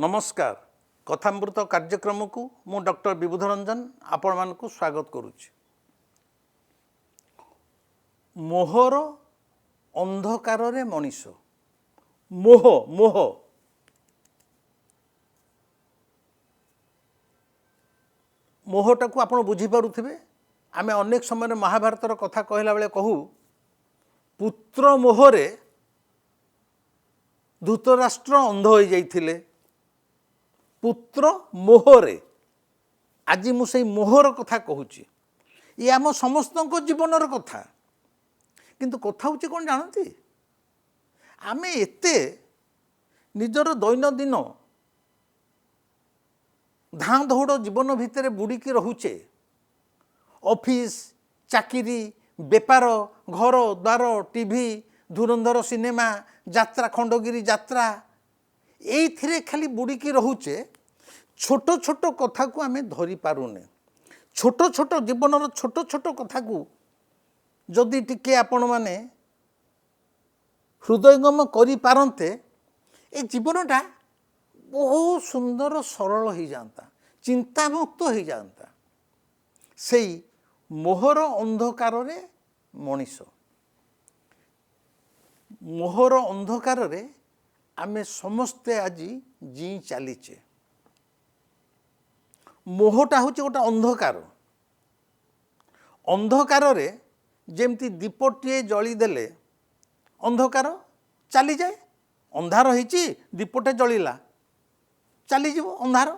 नमस्कार कथामृत कार्यक्रम को मु डॉक्टर विबुध रंजन आपण मानकु स्वागत करुच्ची। मोहर अंधकार रे मनीष मोह मोह मोहटा को आपण बुझीपारुथिबे। आमे अनेक समय महाभारतर कथा कहला बेले कहू पुत्र मोहरे धृतराष्ट्र अंध हो जाइथिले। पुत्र मोहरे आज मुझे मोहर कथा कहूँ ये आम समस्त जीवनर कथा किंतु कथा हूँ कौन जानती आम एते निजर दैनंदिन धाँ दौड़ जीवन भितर बुड़िकी रोचे ऑफिस चाकरी बेपार घर द्वार टीवी धुरंधर सिनेमा यात्रा खंडगिरी यात्रा ये खाली बुड़िकी रोचे छोट छोट कथा को आम धरी पारुने। छोट छोट जीवन छोट छोट कथा को जदि टिके आपण माने हृदयंगम करि पारंते ए जीवनटा बहुत सुंदर सरल हो जाता चिंतामुक्त हो जाता। से मोहर अंधकार रे मनीष मोहर अंधकार रे आमे समस्ते आज जी चलीचे। मोहटा हूँ गोटे अंधकार अंधकार रे जेमती दीपटे जलीदेले अंधकार चली जाए अंधार होईची दीपटे जलिला चलीज अंधार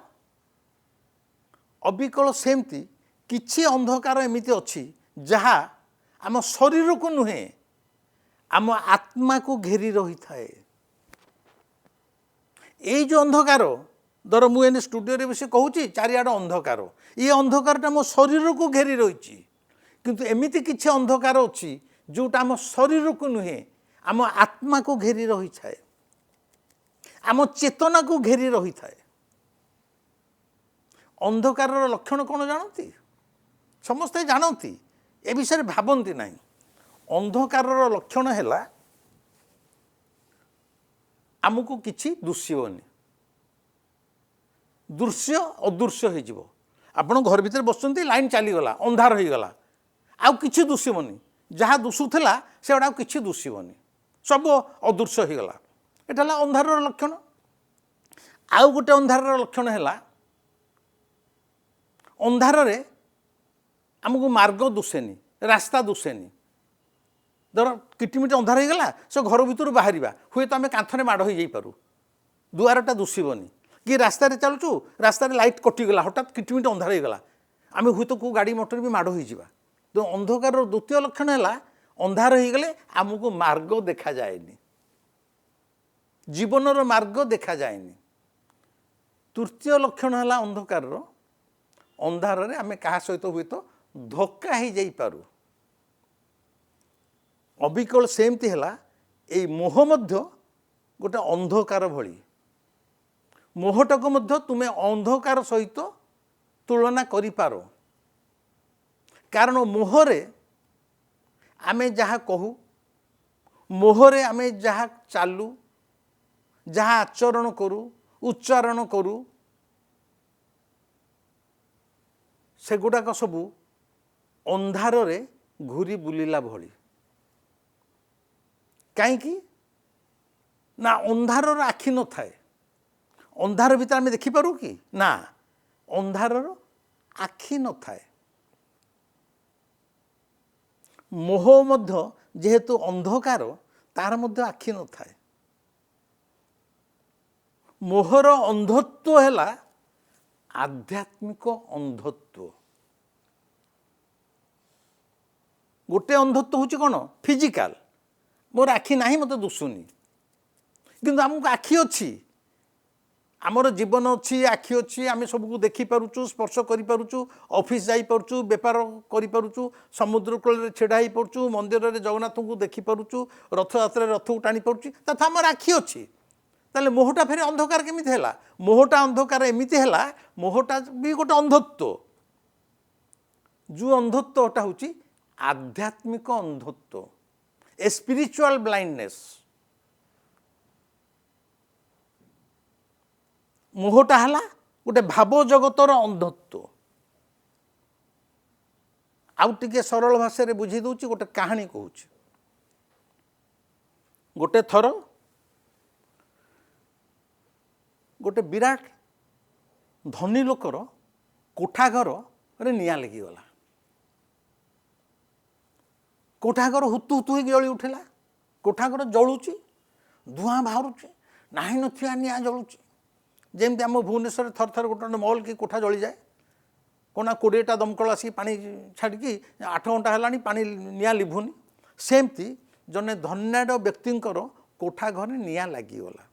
अबिकल सेमती किछि अंधकार एमिति अछि जहा आम शरीर को नुहे आम आत्मा को घेरी रही थाए। ये जो अंधकार धर मुझे स्टूडियो बस कहूँ चारिआड अंधकार ये अंधकारटा मो शरीर को घेरी रही किंतु एमिति किछि अंधकार अच्छी जोटा आम शरीर को नुहे आम आत्मा को घेरी रही थाए आम चेतना को घेरी रही थाए। अंधकार लक्षण कौन जानती समस्ते जानती ए विषय भावती नहीं। अंधकार लक्षण है आमको किछि दुष्यबनी दृश्य अदृश्य हो आपण घर भीतर बसुंती लाइन चलीगला अंधार हो गला आउ किछि दुष्यबनी जहाँ दुषुला से गोटा किछि दुष्यबनी सब अदृश्य हो गला एटा अंधार लक्षण। आउ गोटे अंधार लक्षण है अंधार रे आमको मार्ग दुसेनी रास्ता दुसेनी धर किटिमिट अंधार हो गला से घर भीतर बाहर हुए तो आम कांथरे माड़ हो जापरू दुआरटा दुषबनी कि रास्ता चलुचु रास्ता लाइट कटिगला हठात किटिमिट अंधार हो गला आम हुए तो गाड़ी मोटर भी माड़ हो तो अंधकार द्वितीय लक्षण है अंधार हो गले आमको मार्ग देखा जाएनी जीवनर मार्ग देखा जाएनी। तृतीय लक्षण है अंधकार अंधार रे आम क्या सहित हुए तो धोका हो जाइपारू। अबिकल सेमती है ये मोह मध्य गोटे अंधकार भली मोहटा को मध्य तुम्हें अंधकार सहित तुलना करि पारो कारण मोहरे आमे जहाँ कहू मोहरे आमे जहाँ चालू जहाँ आचरण करू उच्चारण करू सेगुड़ाक सबू अंधार रे घूरी बुलिला भली कहीं ना अंधार आखि न थाए अंधार भीतर आम देखिपारू कि ना अंधार आखि न थाए। मोह मध्य जेहेतु अंधकार तार मध्य आखि न थाए। मोहर अंधत्व है आध्यात्मिक अंधत्व गोटे अंधत्व हूँ कौन फिजिकाल मोर आखि ना मत दुसुनी किंतु आमको आखि अच्छी आमर जीवन अच्छी आखि अच्छी आम सबको देखिपुँ स्पर्श करूँ ऑफिस जापरु बेपार करूँ समुद्र कूल छेड़ा हो पड़ू मंदिर में जगन्नाथ को देखिपुँ रथ यात्रा रथ को टाणी पड़ू तथा आमर आखि अच्छी ताले मोहटा फेर अंधकार केमिति हैला मोहटा अंधकार एमिति हैला मोहटा भी गोटे अंधत्व जो अंधत्वटा हूँ आध्यात्मिक अंधत्व ए स्पिरिचुअल ब्लाइंडनेस ମୋହଟା ହେଲା ଗୋଟେ ଭାବ ଜଗତର ଅନ୍ଧତ୍ୱ। ଆଉ ଟିକେ ସରଳ ଭାଷାରେ ବୁଝେଇ ଦେଉଛି, ଗୋଟେ କାହାଣୀ କହୁଛି। ଗୋଟେ ଥର ଗୋଟେ ବିରାଟ ଧନୀ ଲୋକର କୋଠା ଘରରେ ନିଆଁ ଲାଗିଗଲା। କୋଠା ଘର ହୁତୁ ହୁତୁ ହେଇକି ଜଳି ଉଠିଲା। କୋଠା ଘର ଜଳୁଛି, ଧୂଆଁ ବାହାରୁଛି, ନାହିଁ ନଥିବା ନିଆଁ ଜଳୁଛି। ଯେମିତି ଆମ ଭୁବନେଶ୍ୱରରେ ଥରେ ଥରେ ଗୋଟେ ଗୋଟେ ମଲ୍ କି କୋଠା ଜଳିଯାଏ, କ'ଣ ନା 20ଟା ଦମକଳ ଆସିକି ପାଣି ଛାଡ଼ିକି 8 ଘଣ୍ଟା ହେଲାଣି ପାଣି ନିଆଁ ଲିଭୁନି। ସେମିତି ଜଣେ ଧନ୍ୟାଢ଼ ବ୍ୟକ୍ତିଙ୍କର କୋଠା ଘରେ ନିଆଁ ଲାଗିଗଲା।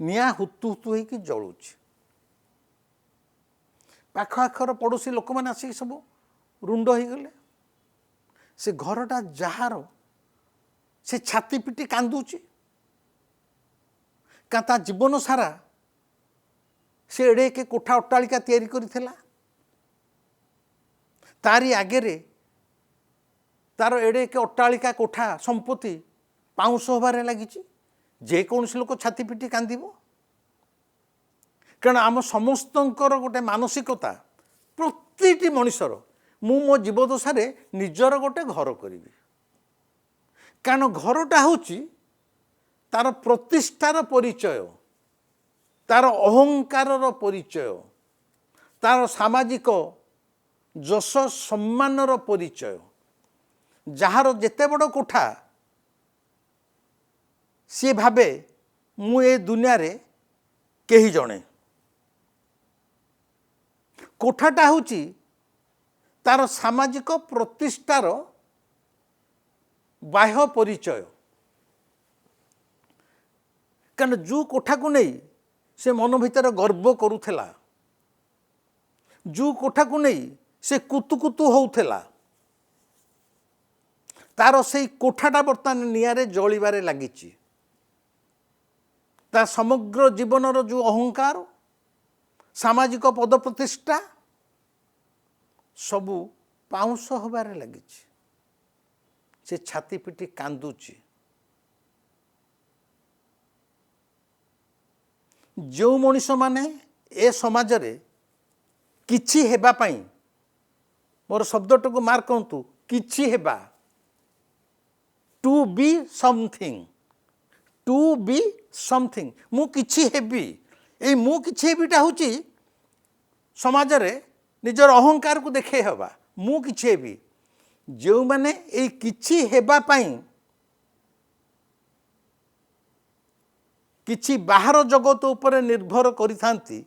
ନିଆଁ ହୁତୁ ହୁତୁ ହେଇକି ଜଳୁଛି। ପାଖ ଆଖର ପଡ଼ୋଶୀ ଲୋକମାନେ ଆସିକି ସବୁ ରୁଣ୍ଡ ହେଇଗଲେ। ସେ ଘରଟା ଯାହାର, ସେ ଛାତି ପିଟି କାନ୍ଦୁଛି। କାରଣ ତା ଜୀବନ ସାରା ସେ ଏଡ଼େ କୋଠା ଅଟ୍ଟାଳିକା ତିଆରି କରିଥିଲା। ତାରି ଆଗରେ ତାର ଏଡ଼େ ଅଟ୍ଟାଳିକା କୋଠା ସମ୍ପତ୍ତି ପାଉଁଶ ହେବାରେ ଲାଗିଛି। ଯେକୌଣସି ଲୋକ ଛାତି ପିଟି କାନ୍ଦିବ। କାରଣ ଆମ ସମସ୍ତଙ୍କର ଗୋଟେ ମାନସିକତା, ପ୍ରତିଟି ମଣିଷର, ମୁଁ ମୋ ଜୀବଦଶାରେ ନିଜର ଗୋଟେ ଘର କରିବି। କାରଣ ଘରଟା ହେଉଛି ତାର ପ୍ରତିଷ୍ଠାର ପରିଚୟ, ତାର ଅହଙ୍କାରର ପରିଚୟ, ତାର ସାମାଜିକ ଯଶ ସମ୍ମାନର ପରିଚୟ। ଯାହାର ଯେତେ ବଡ଼ କୋଠା, ସିଏ ଭାବେ ମୁଁ ଏ ଦୁନିଆରେ କେହି ଜଣେ। କୋଠାଟା ହେଉଛି ତାର ସାମାଜିକ ପ୍ରତିଷ୍ଠାର ବାହ୍ୟ ପରିଚୟ। କାରଣ ଯେଉଁ କୋଠାକୁ ନେଇ ସେ ମନ ଭିତରେ ଗର୍ବ କରୁଥିଲା, ଯେଉଁ କୋଠାକୁ ନେଇ ସେ କୁତୁ କୁତୁ ହେଉଥିଲା, ତାର ସେଇ କୋଠାଟା ବର୍ତ୍ତମାନ ନିଆଁରେ ଜଳିବାରେ ଲାଗିଛି। ତା ସମଗ୍ର ଜୀବନର ଯେଉଁ ଅହଙ୍କାର, ସାମାଜିକ ପଦପ୍ରତିଷ୍ଠା ସବୁ ପାଉଁଶ ହେବାରେ ଲାଗିଛି। ସେ ଛାତି ପିଟି କାନ୍ଦୁଛି। ଯେଉଁ ମଣିଷମାନେ ଏ ସମାଜରେ କିଛି ହେବା ପାଇଁ, ମୋର ଶବ୍ଦଟାକୁ ମାର୍କ କରନ୍ତୁ, କିଛି ହେବା, ଟୁ ବି ସମଥିଙ୍ଗ, ଟୁ ବି ସମଥିଙ୍ଗ, ମୁଁ କିଛି ହେବି। ଏଇ ମୁଁ କିଛି ହେବିଟା ହେଉଛି ସମାଜରେ ନିଜର ଅହଙ୍କାରକୁ ଦେଖେଇ ହେବା। ମୁଁ କିଛି ହେବି। ଯେଉଁମାନେ ଏଇ କିଛି ହେବା ପାଇଁ କିଛି ବାହାର ଜଗତ ଉପରେ ନିର୍ଭର କରିଥାନ୍ତି,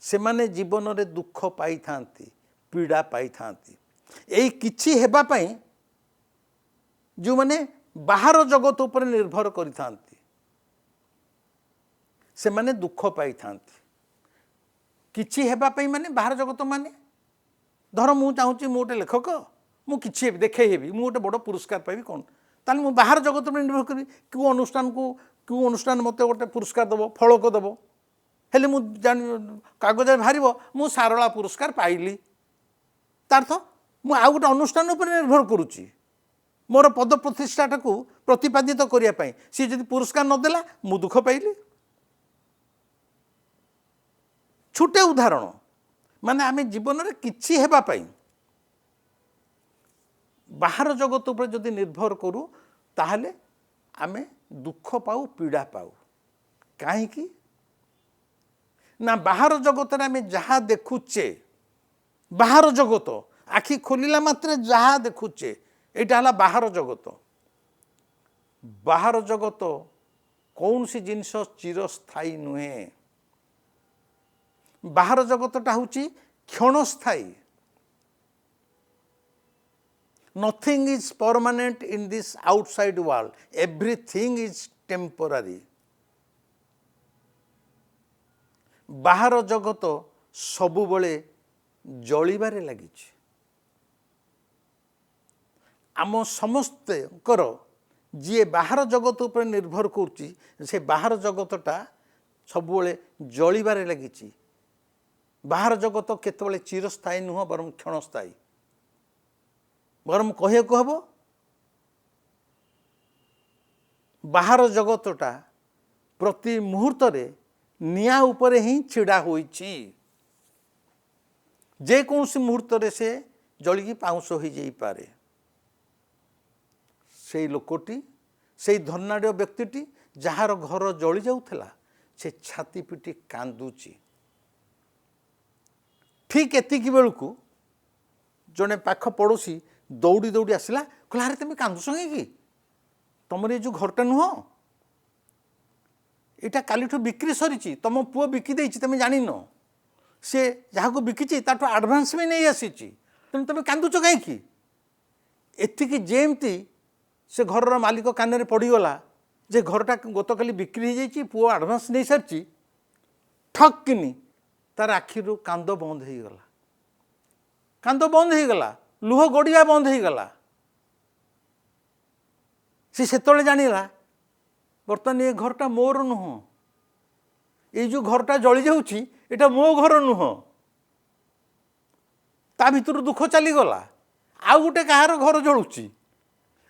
ସେମାନେ ଜୀବନରେ ଦୁଃଖ ପାଇଥାନ୍ତି, ପୀଡ଼ା ପାଇଥାନ୍ତି। ଏଇ କିଛି ହେବା ପାଇଁ ଯେଉଁମାନେ ବାହାର ଜଗତ ଉପରେ ନିର୍ଭର କରିଥାନ୍ତି, ସେମାନେ ଦୁଃଖ ପାଇଥାନ୍ତି। କିଛି ହେବା ପାଇଁ ମାନେ ବାହାର ଜଗତ ମାନେ, ଧର ମୁଁ ଚାହୁଁଛି ମୁଁ ଗୋଟେ ଲେଖକ, ମୁଁ କିଛି ହେବି, ଦେଖେଇ ହେବି, ମୁଁ ଗୋଟେ ବଡ଼ ପୁରସ୍କାର ପାଇବି, କ'ଣ ତାହେଲେ ମୁଁ ବାହାର ଜଗତ ଉପରେ ନିର୍ଭର କରିବି। କେଉଁ ଅନୁଷ୍ଠାନ ମୋତେ ଗୋଟେ ପୁରସ୍କାର ଦେବ, ଫଳକ ଦେବ, ହେଲେ ମୁଁ କାଗଜରେ ବାହାରିବ ମୁଁ ସାରଳା ପୁରସ୍କାର ପାଇଲି। ତା ଅର୍ଥ ମୁଁ ଆଉ ଗୋଟେ ଅନୁଷ୍ଠାନ ଉପରେ ନିର୍ଭର କରୁଛି ମୋର ପଦ ପ୍ରତିଷ୍ଠାଟାକୁ ପ୍ରତିପାଦିତ କରିବା ପାଇଁ। ସିଏ ଯଦି ପୁରସ୍କାର ନଦେଲା ମୁଁ ଦୁଃଖ ପାଇଲି। ଛୋଟେ ଉଦାହରଣ, ମାନେ ଆମେ ଜୀବନରେ କିଛି ହେବା ପାଇଁ ବାହାର ଜଗତ ଉପରେ ଯଦି ନିର୍ଭର କରୁ, ତାହେଲେ ଆମେ ଦୁଃଖ ପାଉ, ପୀଡ଼ା ପାଉ। କାହିଁକି ନା ବାହାର ଜଗତରେ ଆମେ ଯାହା ଦେଖୁଛେ, ବାହାର ଜଗତ ଆଖି ଖୋଲିଲା ମାତ୍ରେ ଯାହା ଦେଖୁଛେ, ଏଇଟା ହେଲା ବାହାର ଜଗତ। ବାହାର ଜଗତ କୌଣସି ଜିନିଷ ଚିରସ୍ଥାୟୀ ନୁହେଁ। ବାହାର ଜଗତଟା ହେଉଛି କ୍ଷଣସ୍ଥାୟୀ। Nothing is permanent in this outside world. Everything is temporary. ବାହାର ଜଗତ ସବୁବେଳେ ଜଳିବାରେ ଲାଗିଛି। ଆମ ସମସ୍ତଙ୍କର ଯିଏ ବାହାର ଜଗତ ଉପରେ ନିର୍ଭର କରୁଛି, ସେ ବାହାର ଜଗତଟା ସବୁବେଳେ ଜଳିବାରେ ଲାଗିଛି। ବାହାର ଜଗତ କେତେବେଳେ ଚିରସ୍ଥାୟୀ ନୁହଁ, ବରଂ କ୍ଷଣସ୍ଥାୟୀ। ବରଂ କହିବାକୁ ହେବ ବାହାର ଜଗତଟା ପ୍ରତି ମୁହୂର୍ତ୍ତରେ निआ उपरे ही छिड़ा होइछि जे कौन मुहूर्त से जलिकी पाउंस हो जाई पारे से लोकटी से धनाढ़ व्यक्ति जार घर जली जाउथला से छाती पिटी कांदुची ठीक एतिकी बेलू जड़े पाख पड़ोशी दौड़ी दौड़ी आसला कहला अरे तुम कांदुस कि तुम ये जो घरटा नुह यहाँ काली बिक्री सरी तुम पुओ बिकी तुम जान सी जहाँ को बिकी ताठू आडभांस भी नहीं आसी तेणु तुम कांदुच कहीं एतिकी जेमती से घर मालिक कान में पड़गला जे घरटा गत काली बिक्री हो जाए पुओ आडभांस नहीं सारी ठक किनी तार आखिरू कांद बंद हो गला कांद बंद हो गला लुह गड़िया बंद हो गला सी सेतले जानिला बर्तमान ये घरटा मोर नुह ये जो घरटा जली जाऊँगी एटा मो घर नुह ता भितर दुख चलीगला आउ गोटे कहार घर जलुची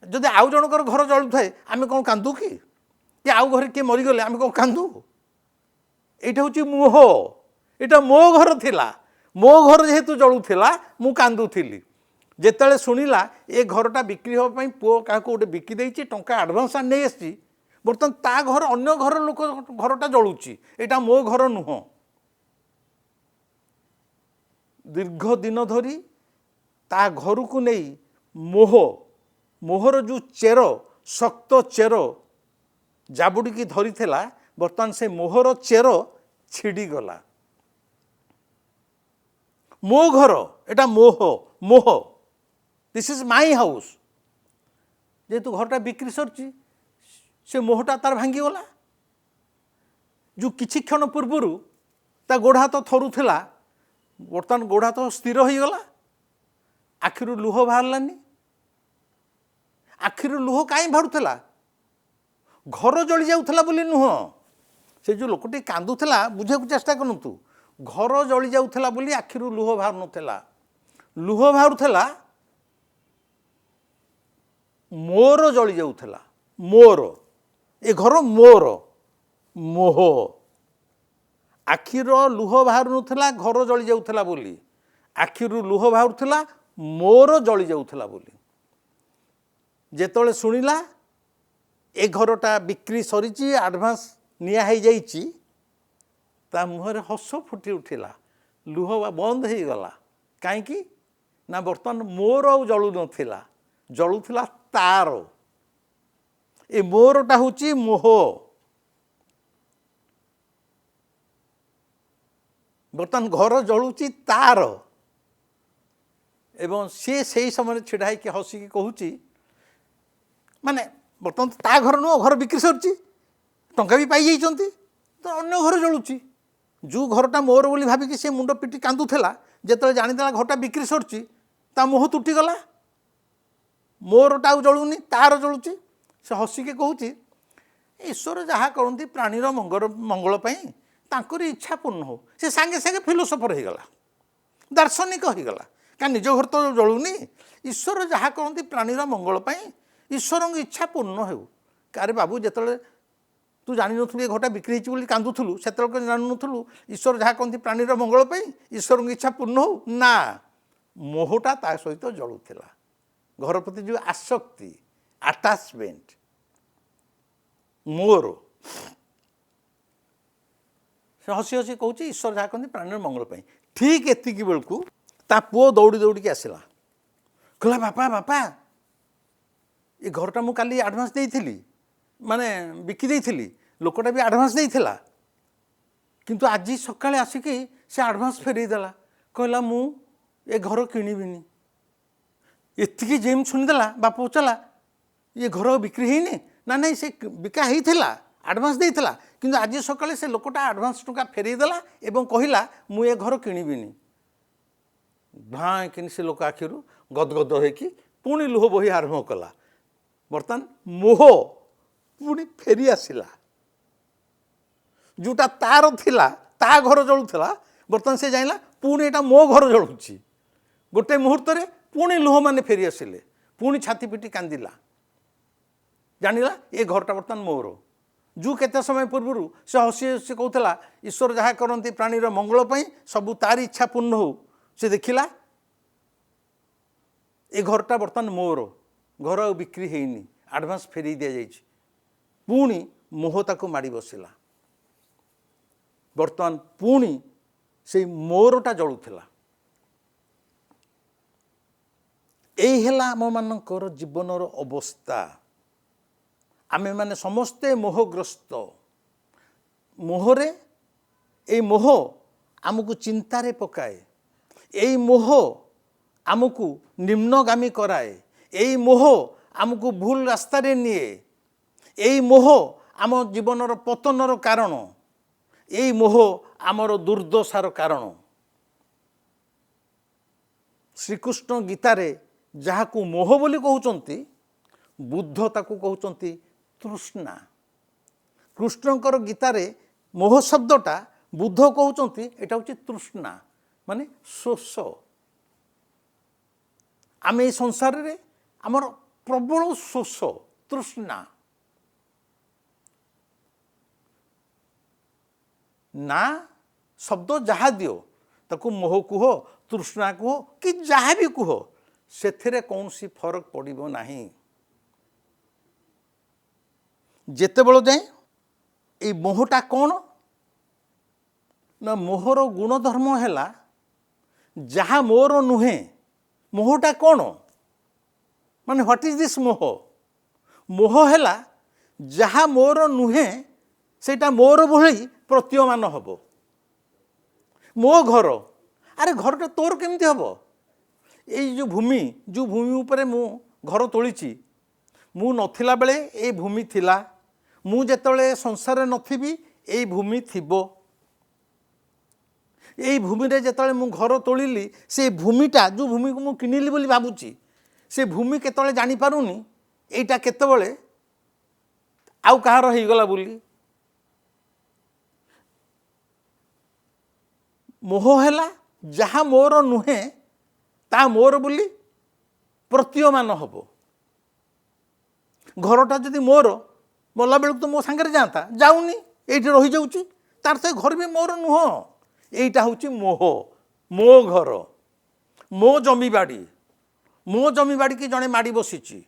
जदि आउ जनकर घर जलु थाए आम कौन कांदू कि आउ घर किए मरीगले आम कौन कांदू यहाँ हूँ मोह एटा मो घर थिला मो घर जेहेतु जलुला मु कांदुली जेतेବେଳେ शुणिला ए घरटा बिक्री होगापी पुओ क्या गोटे बिकी देती टंका आडभांस नहीं आसी बर्तमान ता घर अन्य घर लोक घरटा जलुची एटा मो घर नुह दीर्घ दिन धरी ता घर को नहीं मोह मोहर जो चेर शक्त चेर जाबुड़ी धरी बर्तमान से मोहर चेर छिड़गला मो घर एटा मोह मोह दिस इज माई हाउस जेहेतु घरटा बिक्री सरची से मोहटा तार भांगीगला जो किछि क्षण पूर्वर ता गोड़ हाथ थरुला बर्तमान गोड़ हाथ स्थिर हो गला आखिरू लुह बाहरलानी आखिरू लुह कहीं बाहरुला घर जली जाऊला बोली नुह से जो लोकटी कांदुला बुझाक चेष्टा करूँ घर जली जाऊला बोली आखिरू लुह बाहर नाला लुह बाहरुला मोर जली जाऊला मोर ए घर मोर मोह आखिर लुह बाहर नाला घर जली जाऊला बोली आखिरू लुह बाहरुला मोर जली जाऊला बोली जेतले शुणिला ए घरटा बिक्री सरी आडभांस निया हो जाइए ता मुहर हस फुटी उठिला लुह बंद हो गला कहीं ना बर्तमान मोर आ जलु नथिला जलुला तार ए मोरटा हूँ मोह बर्तमान घर जलुची तार एवं सी से समय छिड़ा हो हसिकी कहूँ माने बर्तमान ता घर नुह घर बिक्री सरी टंका भी पाई जाइछंती तो अन्य घर जलुची जो घरटा मोर बोली भाविकी से मुंड पिटी कांदुला जेतले जानिदेला घरटा बिक्री सरची ता मोह तुटीगला मोरटा आउ जलुनी तार जलुची से हसिके कहूँ ईश्वर जहाँ करती प्राणीर मंगलपाई तांकर इच्छा पूर्ण हो से सांगे सांगे फिलोसफर हो गला दार्शनिक हो गला क्या निज घर तो जलुनी ईश्वर जहाँ करती प्राणीर मंगलपाई ईश्वर की इच्छा पूर्ण हो अरे बाबू जिते तू जान नु घरटा बिक्री होती कांदुलु से जान नु ईश्वर जहाँ कहती प्राणीर मंगलपाई ईश्वर की इच्छा पूर्ण हो ना मोहटा ता सहित जलुला घर प्रति जो आसक्ति आटाचमेंट मोर से हसी हसी कहूँ ईश्वर जहाँ कहते प्राणीर मंगलपाई ठीक एतिकी बेलू ता पुओ दौड़ी दौड़ी आसला कहला बापा बापा ये घरटा मु काली आडभांस देइथिली माने बिकी देइथिली लोकटा भी आडभांस देइथिला किंतु आज सकाळे आसिकी से आडभांस फेरई देला कहला मु ए घर किणिबिनी एतिकी जेम शुणिदेला बाप पचारा ये घर बिक्री ହେଇନି ना नहीं से बिका होता आडभांस देइथिला किंतु आज सकाळे से लोकटा आडभांस टंका फेरई देला एवं कहला मु ए घर किणिबिनी भाँ कि से लोक आखिरू गदगद होइकी पुणी लुह बही आरंभ कला बर्तमान मोह पुणी फेरी आसला जोटा तार थिला ता घर जलुला बर्तमान से जाइला पुणी एटा मो घर जलुची गोटे मुहूर्त रे पुणी लुह माने फेरी आसिले पुणी छाती पिटी कांदिला जानिला ए घरटा बर्तमान मोर जू केते समय पूर्व से हसी हसी कहूला ईश्वर जहाँ करती प्राणीर मंगल पाई सबू तारी इच्छा पूर्ण हो से देखिला ए घरटा बर्तमान मोर घर आ बिक्री हैनी एडवांस फेरी दि जाइए पुणी मोह ताको माड़ी बसिला बर्तमान पुणी से मोरटा जलुला यही है आम मानकर जीवनर अवस्था आमे माने समस्ते मोहग्रस्त मोहरे ए मोह आमको चिंतारे पकाए यही मोह आमको निम्नगामी कराए यही मोह आमको भूल रास्तारे निए यही मोह आम जीवनर पतनर कारण यही मोह आमर दुर्दशार कारण श्रीकृष्ण गीतारे जहाकू मोह बोली कहउचंती बुद्ध ताकू कहउचंती तृष्णा कृष्णकर गीतारे मोह शब्दटा बुद्ध कहउचंती एटा होची तृष्णा माने शोष आमे संसार रे आमर प्रबल शोष तृष्णा ना शब्द जहा दियो ताकू मोह कुह तृष्णा कुह कि जहा भी कुह सेथिरे कौन सी फरक पड़िबो नाही जेते बेल जाए ये मोहटा कौन ना मोहर गुणधर्म है जहा मोर नुहे मोहटा कौन माने व्हाट इज दिस मोह मोह है जहा मोर नुहे सेटा मोर भली प्रतीयमान हब मो घर अरे घरटा तोर केमती हम ये जो भूमि उपरे मु घर तोली मु नथिला बेले ए भूमि थिला मु जेतले संसार नथिबी ए भूमि थिबो यही भूमि रे जेतले मु घर तोलिली से भूमिटा जो भूमि को मु किनिली बोली भाबुची से भूमि केतले जानी पारुनी एटा केतबेले आउ कहार हो गला बोली मोह हैला जहा मोर नुहे ता मोर बोली प्रतीयमान हब घरटा जदि मोर मरला बेलू तो मो सांगे जाता जाऊनी ये रही जाऊँगी तार से घर भी मोर नुह यहीटा हूँ मोह मो घर मो जमीबाड़ी मो जमीबाड़ी की जड़े माड़ी बसी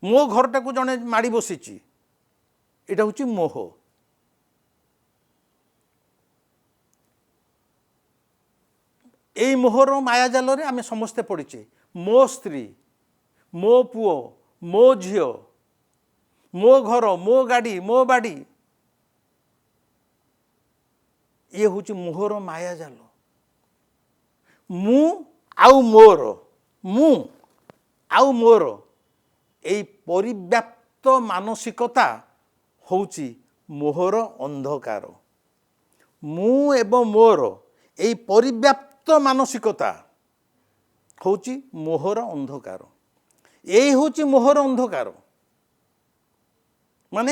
मो घरटा को जड़े माड़ी बसी यहाँ हूँ मोह यही मोहर माया जाल रे आमे समस्ते पड़ीचे मो स्त्री मो पुओ मो झियो मो घर मो गाड़ी मो बाड़ी ये हूँ मोहर माया जाल मु आउ मोर यही परिव्याप्त मानसिकता होउची मोहर अंधकार मु एवं मोर यही परिव्याप्त मानसिकता होउची मोहर अंधकार यही हूँ मोहर अंधकार माने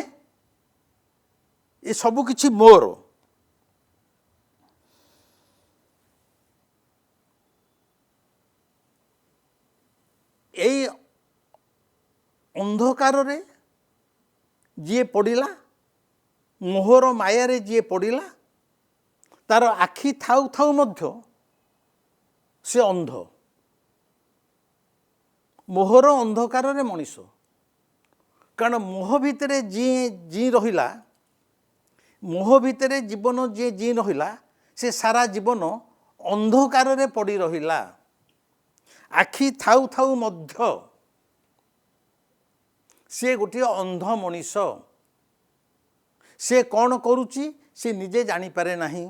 ये सबु किछि मोर यही अंधकार रे जी पड़िला मोहर माया रे जी पड़िला तार आखि थाउ थाउ मध्य से अंध मोहर अंधकार रे मनीष कारण मोह भितर जी रहिला मोह भितर जीवन जी रहिला से सारा जीवन अंधकार रे पड़ी रहिला आखि थाउ थाउ मध्य से गोटे अंध मनीष से कौन करुची से निजे जानी पारे नहीं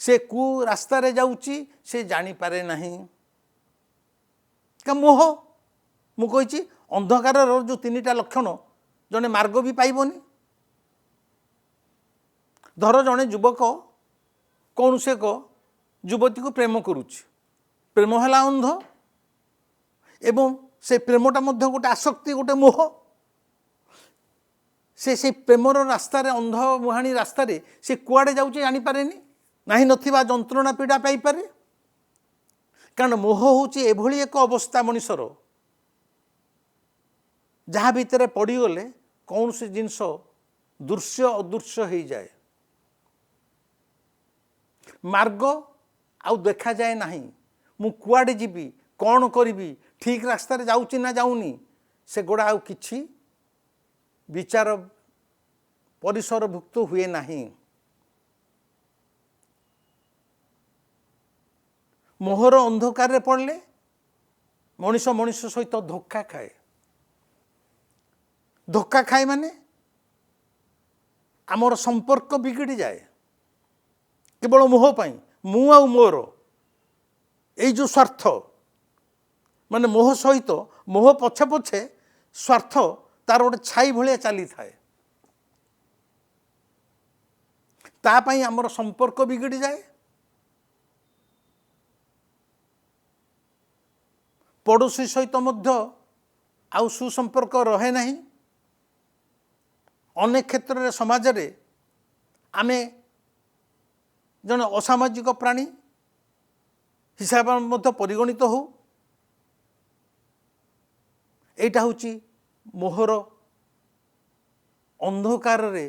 से कु रास्ता रे जाउची से जानी पारे नहीं का मोह मु कहिची अंधकार जो तीनिटा लक्षण जने मार्ग भी पाइबनी धर जने युवक कौन से को युवती को प्रेम करुची प्रेम है अंध एवं से प्रेमटा मध्य गोटे आसक्ति गोटे मोह से प्रेमर रास्ता अंध मुहाणी रास्ता से कुआड़े जाऊँचे जानीपे नहीं नथिबा जंत्रणा पीड़ा पाइपे कारण मोह हूँ एभली एक अवस्था मनीषर जहाँ भितर पड़गले कौन सी जिनस दृश्य अदृश्य हो जाए मार्ग आउ देखा जाए नहीं मु कुआडे जीवी कौन करी ठीक रास्तार जाऊँगी ना जाऊनी से गुड़ा आउ किछि विचार परिसरभुक्त हुए नहीं। मोहर अंधकार पड़े मनीष मनीष सहित धोखा खाए। धोखा खाए माने आमर संपर्क बिगड़ी जाए केवल मोह पाई मु आ मोर ये जो स्वार्थ माने मोह सहित मोह पछे पछे स्वार्थ तार गोटे छाई भाया चली थाए तापाई आमर संपर्क बिगड़ी जाए। पड़ोशी सहित मध्य आउ सुसंपर्क रहे नहीं। अनेक क्षेत्र में समाज रे आमे जन असामाजिक प्राणी हिसाब मध्य परिगणित हो। एटा होची मोहर अंधकार रे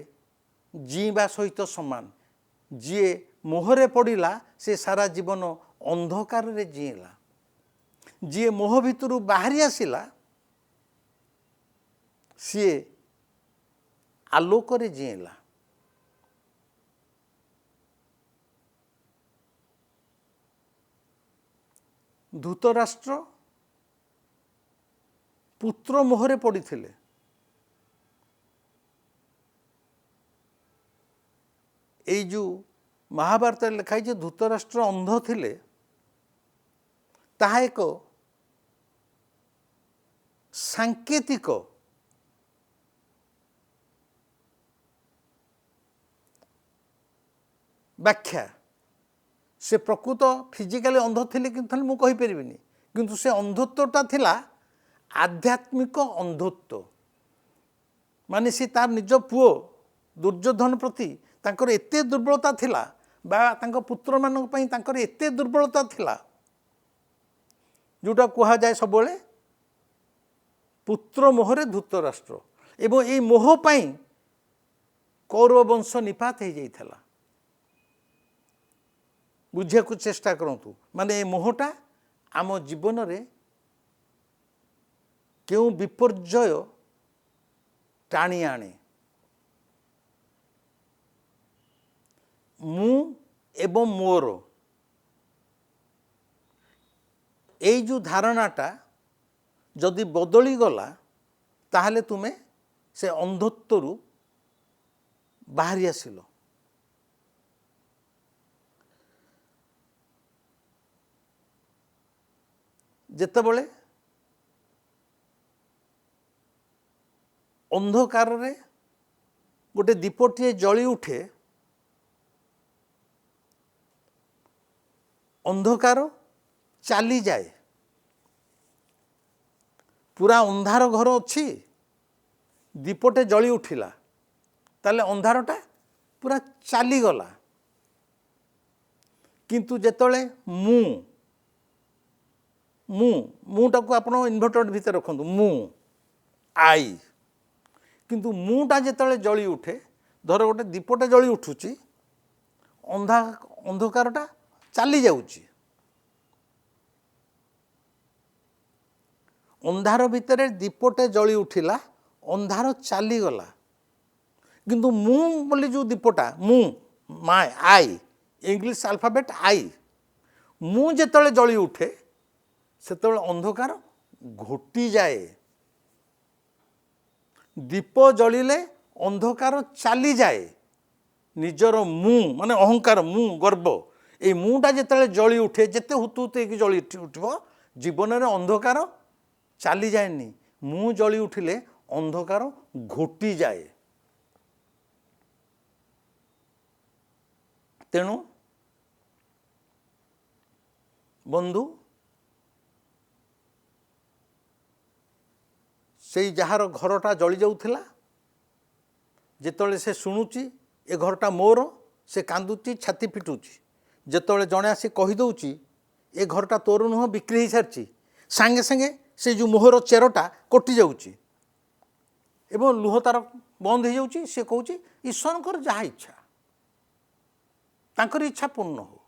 जीवा सहित समान। जी मोहरे पड़िला से सारा जीवन अंधकार रे जीला। जी मोह भितर बाहरी आसिला सी आलोक रे जीला। धृतराष्ट्र पुत्र मोहरे पड़िथिले। एई जो महाभारत लिखाई जे धृतराष्ट्र अंध थिले ताहा एक सांकेतिक व्याख्या। से प्रकृत फिजिकली अंध थिले कि मु कहि परिबिनी किंतु से अंधत्वटा थिला आध्यात्मिक अंधत्व। माने से तार निज पुओ दुर्योधन प्रति तांकर एते दुर्बलता थिला बा तांको पुत्र मानक पई तांकर एते दुर्बलता थिला जोटा कहा जाए सब पुत्र मोहरे धृतराष्ट्र एवं यही मोह पाई कौरव वंश निपात हो जाइथला। बुझे को चेष्टा करंतु माने मोहटा आम जीवन रे क्यों विपर्जय टाणी आने। मु एवं मोर एई जो धारणाटा जदि बदली गला ताहले तुमे से अंधत्वरु बाहरी आसिल। जेतेबेले अंधकार रे गोटे दीपटे जली उठे अंधकार चली जाए। पूरा अंधार घर अच्छी दीपटे जली उठिला ताले अंधारटा पूरा चली गला। किंतु जेतले मु मु मुटा को आपण इन्वर्टर भीतर रखंतु मु आई किंतु मुटा जेतले जली उठे धर गोटे दीपटे जली उठुची अंधकारटा चली जाउची। अंधार भितर दीपटे जली उठिला अंधार चली गला किंतु मु बोली जो दीपटा मु माय आई इंग्लिश अल्फाबेट आई मु जेतले जली उठे सेतले अंधकार घोटी जाए। दीप जलिले अंधकार चली जाए। निजर मु माने अहंकार मु गर्व ए मुटा जेतले जली उठे जेते हुतु हुतु कि जली उठिबो जीवन रे अंधकार चली जाएनी। मु जली उठिले अंधकार घोटी जाए। तेणु बंधु से जार घरटा जली जाउथिला जेतले से शुणुची ए घरटा मोर से कांदुची छाती पिटुची। जेतले जणे आसी कहि दउची ए घरटा तोर नुह बिक्री हो सारी सांगे सांगे से जो मोहर चेरटा कटि जाउची। ଏବଂ ଲୁହ ତାର ବନ୍ଦ ହେଇଯାଉଛି। ସେ କହୁଛି ଈଶ୍ୱରଙ୍କର ଯାହା ଇଚ୍ଛା, ତାଙ୍କର ଇଚ୍ଛା ପୂର୍ଣ୍ଣ ହଉ।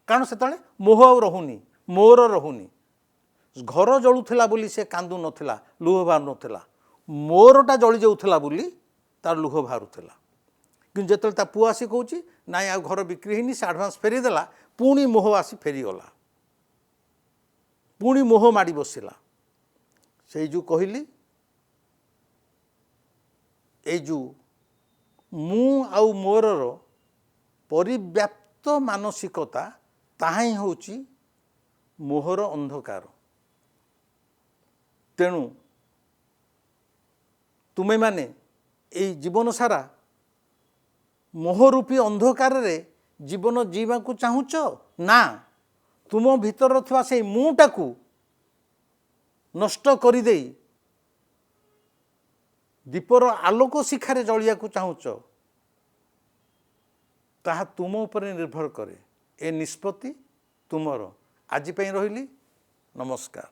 କାରଣ ସେତେବେଳେ ମୋହ ଆଉ ରହୁନି, ମୋର ରହୁନି। ଘର ଜଳୁଥିଲା ବୋଲି ସେ କାନ୍ଦୁ ନଥିଲା, ଲୁହ ବାହାରୁ ନଥିଲା। ମୋରଟା ଜଳି ଯାଉଥିଲା ବୋଲି ତାର ଲୁହ ବାହାରୁଥିଲା। କିନ୍ତୁ ଯେତେବେଳେ ତା ପୁଅ ଆସି କହୁଛି ନାଇଁ ଆଉ ଘର ବିକ୍ରି ହେଇନି, ସେ ଆଡ଼ଭାନ୍ସ ଫେରିଦେଲା, ପୁଣି ମୋହ ଆସି ଫେରିଗଲା, ପୁଣି ମୋହ ମାଡ଼ି ବସିଲା। ସେଇ ଯେଉଁ କହିଲି, ଏଇ ଯେଉଁ ମୁଁ ଆଉ ମୋରର ପରିବ୍ୟାପ୍ତ ମାନସିକତା, ତାହା ହିଁ ହେଉଛି ମୋହର ଅନ୍ଧକାର। ତେଣୁ ତୁମେମାନେ ଏଇ ଜୀବନ ସାରା ମୋହରୂପୀ ଅନ୍ଧକାରରେ ଜୀବନ ଜୀଇବାକୁ ଚାହୁଁଛ ନା ତୁମ ଭିତରରେ ଥିବା ସେଇ ମୁଁଟାକୁ ନଷ୍ଟ କରିଦେଇ ଦୀପର ଆଲୋକ ଶିଖାରେ ଜଳିବାକୁ ଚାହୁଁଛ? ତାହା ତୁମ ଉପରେ ନିର୍ଭର କରେ। ଏ ନିଷ୍ପତ୍ତି ତୁମର। ଆଜି ପାଇଁ ରହିଲି, ନମସ୍କାର।